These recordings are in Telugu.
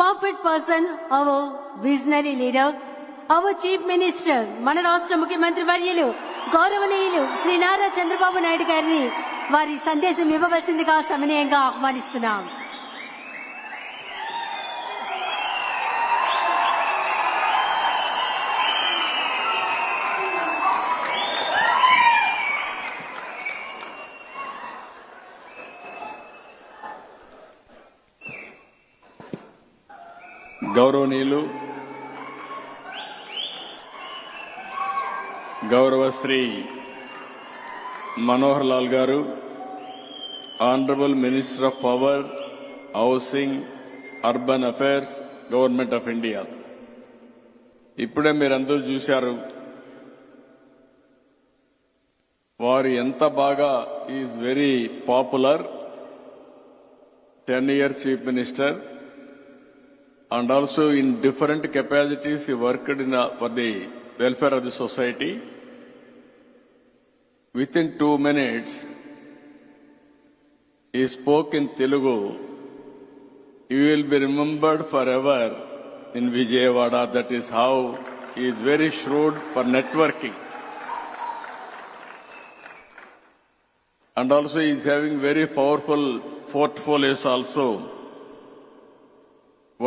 perfect person, our visionary leader, our chief minister, మన రాష్ట్ర ముఖ్యమంత్రి వర్యులు గౌరవనీయులు శ్రీ నారా చంద్రబాబు నాయుడు గారిని వారి సందేశం ఇవ్వవలసిందిగా సవినయంగా ఆహ్వానిస్తున్నాం. గౌరవనీయులు గౌరవశ్రీ మనోహర్ లాల్ గారు, honourable minister of power, housing, urban affairs, government of India. ఇప్పుడే మీరందరూ చూశారు వారు ఎంత బాగా is very popular 10-year chief minister. And also in different capacities he worked for the welfare of the society. Within 2 minutes he spoke in Telugu. He will be remembered forever in Vijayawada. That is how he is very shrewd for networking. And also he is having very powerful portfolios also.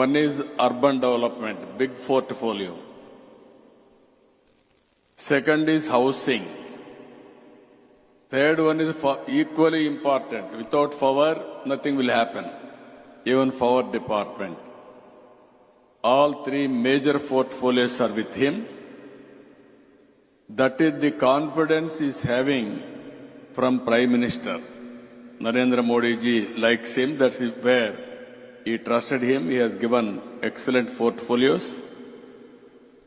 One is urban development, big portfolio. Second is housing. Third one is equally important. Without power, nothing will happen. Even power department. All three major portfolios are with him. That is the confidence he is having from Prime Minister. Narendra Modi ji likes him. That is where he trusted him. He has given excellent portfolios.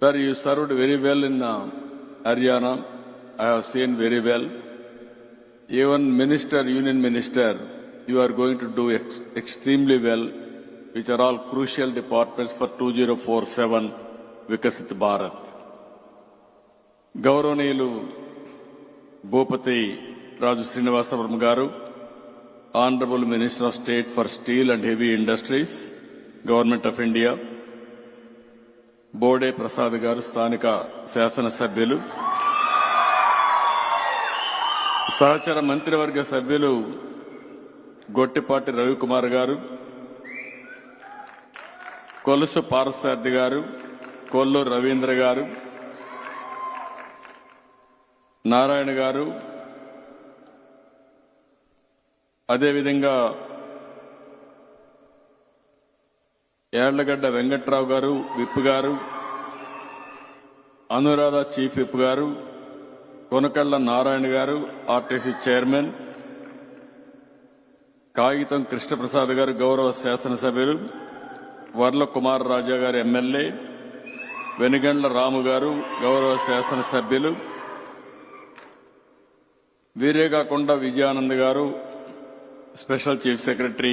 Sir, you served very well in Haryana. I have seen very well. Even minister, union minister, you are going to do extremely well, which are all crucial departments for 2047 Vikasit Bharat. గౌరవనీయులు భూపతి రాజు శ్రీనివాసవరం గారు, Honorable Minister of State for Steel and Heavy Industries, Government of India, Bode Prasad గారు, స్థానిక శాసనసభ్యులు, సహచర మంత్రివర్గ సభ్యులు గొట్టిపాటి రవికుమార్ గారు, కొలుసు పార్సార్థి గారు, కొల్లూరు రవీంద్ర గారు, నారాయణ గారు, అదేవిధంగా యార్లగడ్డ వెంకట్రావు గారు, విప్ గారు, అనురాధ చీఫ్ విప్ గారు, కొనకళ్ళ నారాయణ గారు, ఆర్టీసీ చైర్మన్, కాగితం కృష్ణప్రసాద్ గారు, గౌరవ శాసనసభ్యులు, వర్ల కుమార్ రాజా గారు ఎమ్మెల్యే, వెనుగండ్ల రాము గారు, గౌరవ శాసనసభ్యులు, వీరే కాకుండా విజయానంద్ గారు, special chief secretary,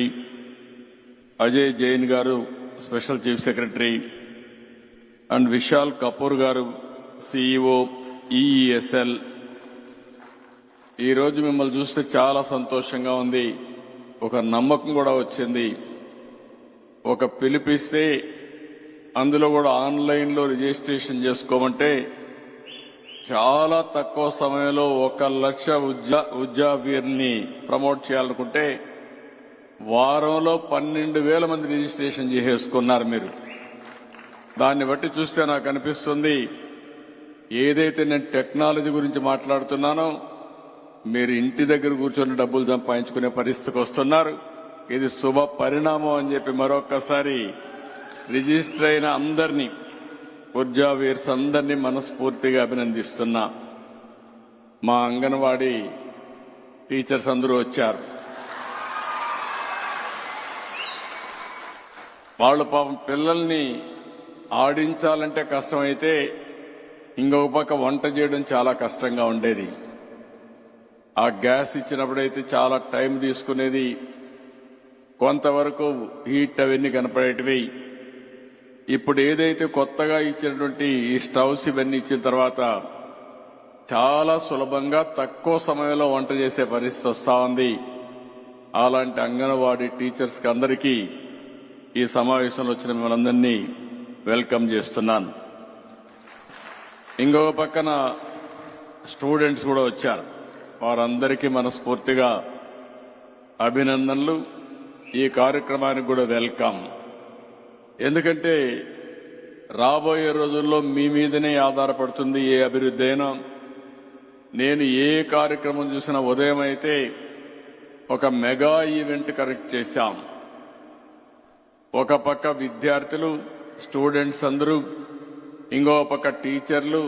Ajay Jain గారు, special chief secretary, and Vishal Kapoor గారు, సిఇఓ ఈఈఎస్ఎల్. ఈరోజు మిమ్మల్ని చూస్తే చాలా సంతోషంగా ఉంది. ఒక నమ్మకం కూడా వచ్చింది. ఒక పిలిపిస్తే అందులో కూడా ఆన్లైన్లో రిజిస్ట్రేషన్ చేసుకోమంటే చాలా తక్కువ సమయంలో 1 లక్ష ఉద్యోగాన్ని ప్రమోట్ చేయాలనుకుంటే వారంలో 12,000 మంది రిజిస్ట్రేషన్ చేసేసుకున్నారు మీరు. దాన్ని బట్టి చూస్తే నాకు అనిపిస్తుంది, ఏదైతే నేను టెక్నాలజీ గురించి మాట్లాడుతున్నానో మీరు ఇంటి దగ్గర కూర్చొని డబ్బులు సంపాదించుకునే పరిస్థితికి వస్తున్నారు. ఇది శుభ పరిణామం అని చెప్పి మరొక్కసారి రిజిస్టర్ అయిన అందరినీ, ఉద్యోగీర్స్ అందరినీ మనస్ఫూర్తిగా అభినందిస్తున్నా. మా అంగన్వాడీ టీచర్స్ అందరూ వచ్చారు. వాళ్ళు పాపం పిల్లల్ని ఆడించాలంటే కష్టమైతే ఇంకొక పక్క వంట చేయడం చాలా కష్టంగా ఉండేది. ఆ గ్యాస్ ఇచ్చినప్పుడైతే చాలా టైం తీసుకునేది. కొంతవరకు హీట్ అవన్నీ కనపడేటివి. ఇప్పుడు ఏదైతే కొత్తగా ఇచ్చినటువంటి ఈ స్టవ్స్ ఇవన్నీ ఇచ్చిన తర్వాత చాలా సులభంగా తక్కువ సమయంలో వంట చేసే పరిస్థితి వస్తా ఉంది. అలాంటి అంగన్వాడీ టీచర్స్ కి అందరికీ ఈ సమావేశంలో వచ్చిన మిమ్మల్ని వెల్కమ్ చేస్తున్నాను. ఇంకో పక్కన స్టూడెంట్స్ కూడా వచ్చారు. వారందరికీ మనస్ఫూర్తిగా అభినందనలు. ఈ కార్యక్రమానికి కూడా వెల్కమ్. ఎందుకంటే రాబోయే రోజుల్లో మీ మీదనే ఆధారపడుతుంది ఏ అభివృద్ధి అయినా. నేను ఏ కార్యక్రమం చూసినా ఉదయం అయితే ఒక మెగా ఈవెంట్ కరెక్ట్ చేశాం. ఒక పక్క విద్యార్థులు, స్టూడెంట్స్ అందరూ, ఇంకో పక్క టీచర్లు,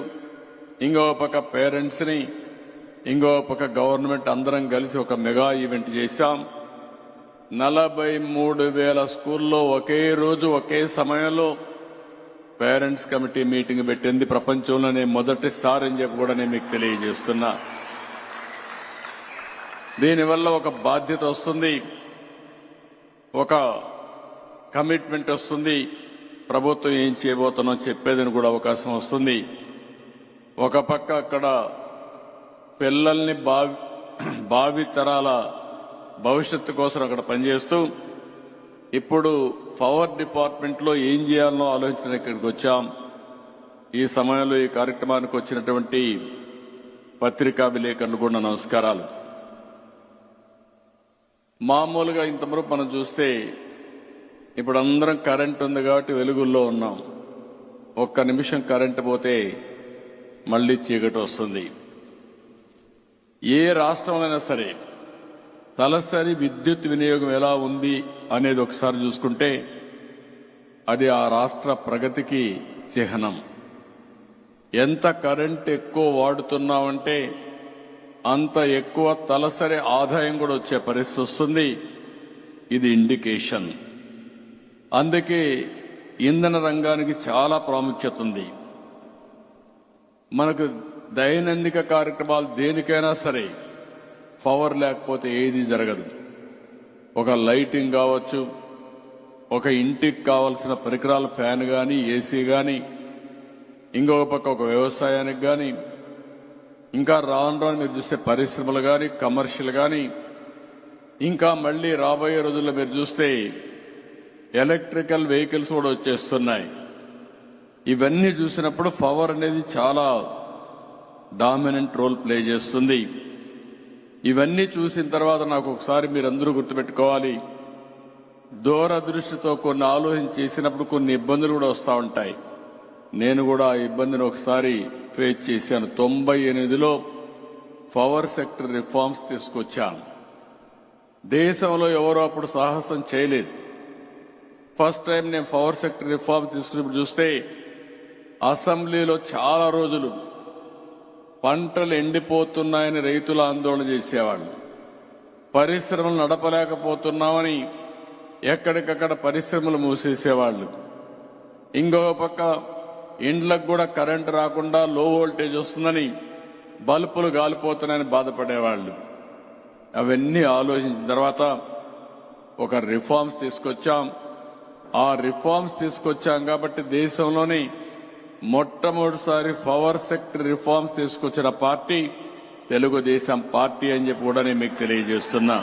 ఇంకో పక్క పేరెంట్స్ ని, ఇంకో పక్క గవర్నమెంట్ అందరం కలిసి ఒక మెగా ఈవెంట్ చేశాం. 43,000 స్కూల్లో ఒకే రోజు ఒకే సమయంలో పేరెంట్స్ కమిటీ మీటింగ్ పెట్టింది ప్రపంచంలోనే మొదటిసారి అని చెప్పి కూడా నేను మీకు తెలియజేస్తున్నా. దీనివల్ల ఒక బాధ్యత వస్తుంది, ఒక కమిట్మెంట్ వస్తుంది. ప్రభుత్వం ఏం చేయబోతున్నో చెప్పేదని కూడా అవకాశం వస్తుంది. ఒక పక్క అక్కడ పిల్లల్ని భావి తరాల భవిష్యత్తు కోసం అక్కడ పనిచేస్తూ ఇప్పుడు పవర్ డిపార్ట్మెంట్ లో ఏం చేయాలనో ఆలోచించడానికి ఇక్కడికి వచ్చాం. ఈ సమయంలో ఈ కార్యక్రమానికి వచ్చినటువంటి పత్రికా విలేకరులు కూడా నమస్కారాలు. మామూలుగా ఇంతవరకు మనం చూస్తే ఇప్పుడు అందరం కరెంట్ ఉంది కాబట్టి వెలుగుల్లో ఉన్నాం. ఒక్క నిమిషం కరెంట్ పోతే మళ్లీ చీకటి వస్తుంది. ఏ రాష్ట్రంలోనైనా సరే తలసరి విద్యుత్ వినియోగం ఎలా ఉంది అనేది ఒకసారి చూసుకుంటే అది ఆ రాష్ట్ర ప్రగతికి చిహ్నం. ఎంత కరెంట్ ఎక్కువ వాడుతున్నామంటే అంత ఎక్కువ తలసరి ఆదాయం కూడా వచ్చే పరిస్థితి వస్తుంది. ఇది ఇండికేషన్. అందుకే ఇంధన రంగానికి చాలా ప్రాముఖ్యత ఉంది. మనకు దైనందిక కార్యక్రమాలు దేనికైనా సరే పవర్ లేకపోతే ఏది జరగదు. ఒక లైటింగ్ కావచ్చు, ఒక ఇంటికి కావలసిన పరికరాల ఫ్యాన్ గాని, ఏసీ గాని, ఇంకొక పక్క ఒక వ్యవసాయానికి గాని, ఇంకా రాను రాను మీరు చూస్తే పరిశ్రమలు గాని, కమర్షియల్ గాని, ఇంకా మళ్లీ రాబోయే రోజుల్లో మీరు చూస్తే ఎలక్ట్రికల్ వెహికల్స్ కూడా వచ్చేస్తున్నాయి. ఇవన్నీ చూసినప్పుడు పవర్ అనేది చాలా డామినెంట్ రోల్ ప్లే చేస్తుంది. ఇవన్నీ చూసిన తర్వాత నాకు ఒకసారి మీరందరూ గుర్తుపెట్టుకోవాలి, దూరదృష్టితో కొన్ని ఆలోచన చేసినప్పుడు కొన్ని ఇబ్బందులు కూడా వస్తూ ఉంటాయి. నేను కూడా ఆ ఇబ్బందిని ఒకసారి ఫేస్ చేశాను. 98లో పవర్ సెక్టర్ రిఫార్మ్స్ తీసుకొచ్చాను. దేశంలో ఎవరో అప్పుడు సాహసం చేయలేదు. ఫస్ట్ టైం నేను పవర్ సెక్టర్ రిఫార్మ్ తీసుకున్నప్పుడు చూస్తే అసెంబ్లీలో చాలా రోజులు పంటలు ఎండిపోతున్నాయని రైతులు ఆందోళన చేసేవాళ్ళు. పరిశ్రమలు నడపలేకపోతున్నామని ఎక్కడికక్కడ పరిశ్రమలు మూసేసేవాళ్లు. ఇంకో పక్క ఇండ్లకు కూడా కరెంటు రాకుండా లో వోల్టేజ్ వస్తుందని బల్బులు గాలిపోతున్నాయని బాధపడేవాళ్లు. అవన్నీ ఆలోచించిన తర్వాత ఒక రిఫార్మ్స్ తీసుకొచ్చాం. ఆ రిఫార్మ్స్ తీసుకొచ్చాం కాబట్టి దేశంలోని మొట్టమొదటిసారి పవర్ సెక్టర్ రిఫార్మ్స్ తీసుకొచ్చిన పార్టీ తెలుగుదేశం పార్టీ అని చెప్పి కూడా నేను మీకు తెలియజేస్తున్నా.